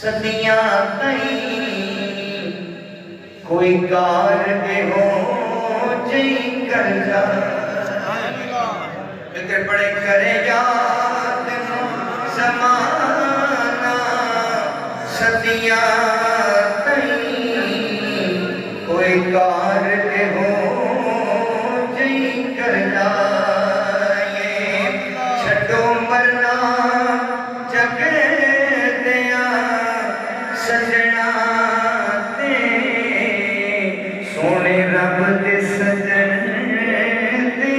صدیاں تئیں کوئی کار دے ہو جئی کر جا فکر بڑے کرے یاد زمانہ صدیاں تئیں کوئی کار دے ہو جئی کر جا چھڈو مرنا جگہ دیا سجنا تے سونے رب دے سجن تے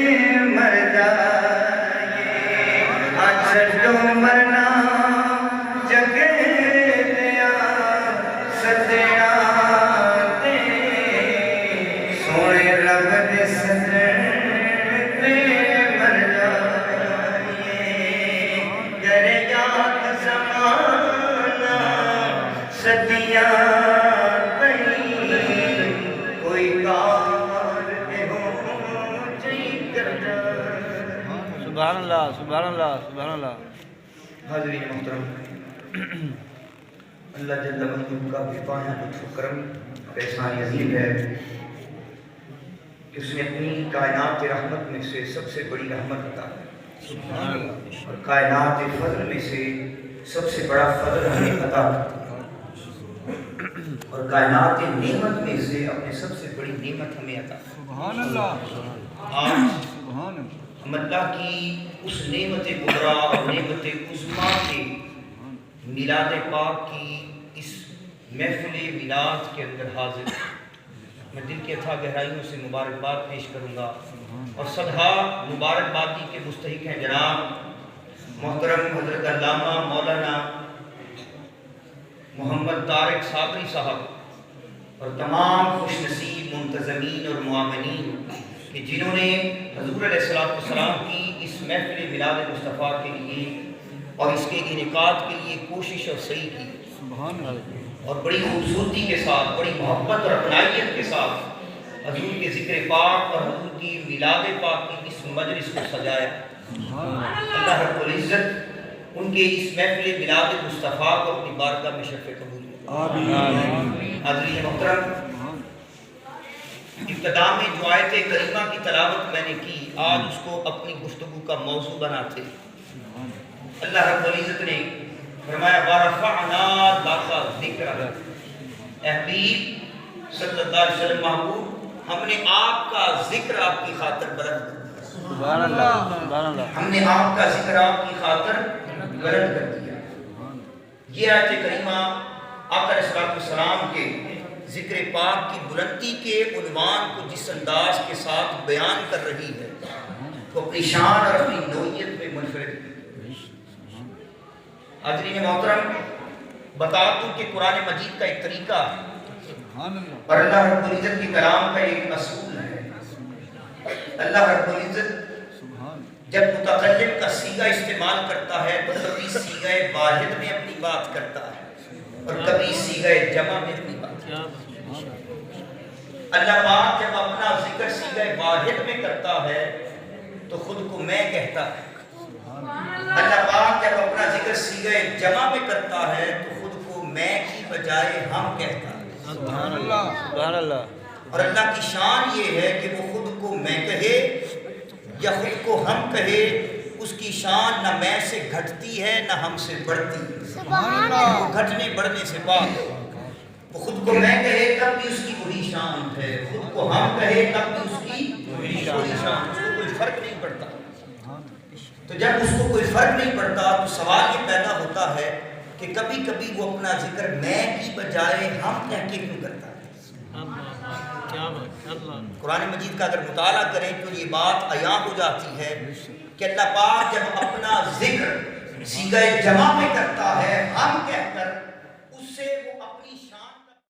مر جائے چھڈو مرنا جگہ دیا سجنا تے سونے رب دے سجن تے مر جائے کرے یاد زمانہ صدیاں تئیں کوئی کار دے ہو جئی کر جا سبحان اللہ سبحان اللہ سبحان اللہ۔ حاضرین محترم، اللہ جل مجدہ کا بے پناہ لطف و کرم احسان عظیم ہے کہ اس نے اپنی کائنات رحمت میں سے سب سے بڑی رحمت عطا کی اور کائنات فضل میں سے سب سے بڑا فضل ہمیں عطا کی اور کائنات نعمت میں سے اپنے سب سے بڑی نعمت ہمیں عطا کی۔ سبحان اللہ آج سبحان اللہ۔ ہم اللہ کی اس نعمت کبریٰ اور نعمت عظمیٰ کے میلاد پاک کی اس محفل میلاد کے اندر حاضر میں دل کی اتھا گہرائیوں سے مبارکباد پیش کروں گا اور صدہا مبارکبادی کے مستحق ہیں جناب محترم حضرت علامہ مولانا محمد طارق صابری صاحب اور تمام خوش نصیب منتظمین اور معاونین کہ جنہوں نے حضور علیہ السلام کی اس محفل میلاد مصطفیٰ کے لیے اور اس کے انعقاد کے لیے کوشش اور سعی کی سبحان اللہ۔ اور بڑی خوبصورتی کے ساتھ بڑی محبت اور اپنائیت کے ساتھ حضور کے ذکر پاک اور حضور کی میلاد پاک کی اس مجلس کو سجایا۔ اللہ رب العزت ان کے اس محفل میلاد مصطفیٰ کو اپنی بارگاہ میں شرف قبول کرے۔ حاضرین محترم، ابتدا میں جو آیت کریمہ کی تلاوت میں نے کی آج اس کو اپنی گفتگو کا موضوع بناتے اللہ رب العزت نے فرمایا وَرَفَعْنَا لَكَ ذِكْرَكَ، اے حبیب صلی اللہ علیہ وسلم محبوب ہم نے آپ کا ذکر آپ کی خاطر بلند کر دیا۔ سبحان اللہ سبحان اللہ۔ ہم نے آپ کا ذکر آپ کی خاطر بلند کر دیا۔ یہ آیت کریمہ آقا علیہ السلام کے ذکر پاک کی بلندی کے عنوان کو جس انداز کے ساتھ بیان کر رہی ہے تو اپنی شان اور اپنی نوعیت میں منفرد ہے۔ حاضرین محترم، بتا دوں کہ قرآن مجید کا ایک طریقہ ہے اور اللہ رب العزت کے کلام کا ایک اصول ہے۔ اللہ رب العزت جب متکلم کا صیغہ استعمال کرتا ہے تو کبھی صیغہ واحد میں اپنی بات کرتا ہے اور کبھی صیغہ جمع میں اپنی بات کرتا ہے۔ اللہ پاک جب اپنا ذکر صیغہ واحد میں کرتا ہے تو خود کو میں کہتا ہے۔ اللہ پاک جب اپنا ذکر صیغہ جمع میں کرتا ہے تو خود کو میں کی بجائے ہم کہتا ہے۔ سبحان اللہ سبحان اللہ۔ اور اللہ کی شان یہ ہے کہ وہ خود کو میں کہے یا خود کو ہم کہے، اس کی شان نہ میں سے گھٹتی ہے نہ ہم سے بڑھتی ہے۔ سبحان اللہ۔ وہ گھٹنے بڑھنے سے پاک ہے۔ وہ خود کو میں کہے تب بھی اس کی وہی شان ہے، خود کو ہم کہے تب بھی اس کی وہی شان، اس کو کوئی فرق نہیں پڑتا۔ تو جب اس کو کوئی فرق نہیں پڑتا تو سوال یہ پیدا ہوتا ہے کہ کبھی کبھی وہ اپنا ذکر میں کی بجائے ہم کہہ کے کیوں کرتا ہے۔ قرآن مجید کا اگر مطالعہ کریں تو یہ بات عیاں ہو جاتی ہے کہ اللہ پاک جب اپنا ذکر صیغہ جمع میں کرتا ہے ہم کہہ کر، اس سے وہ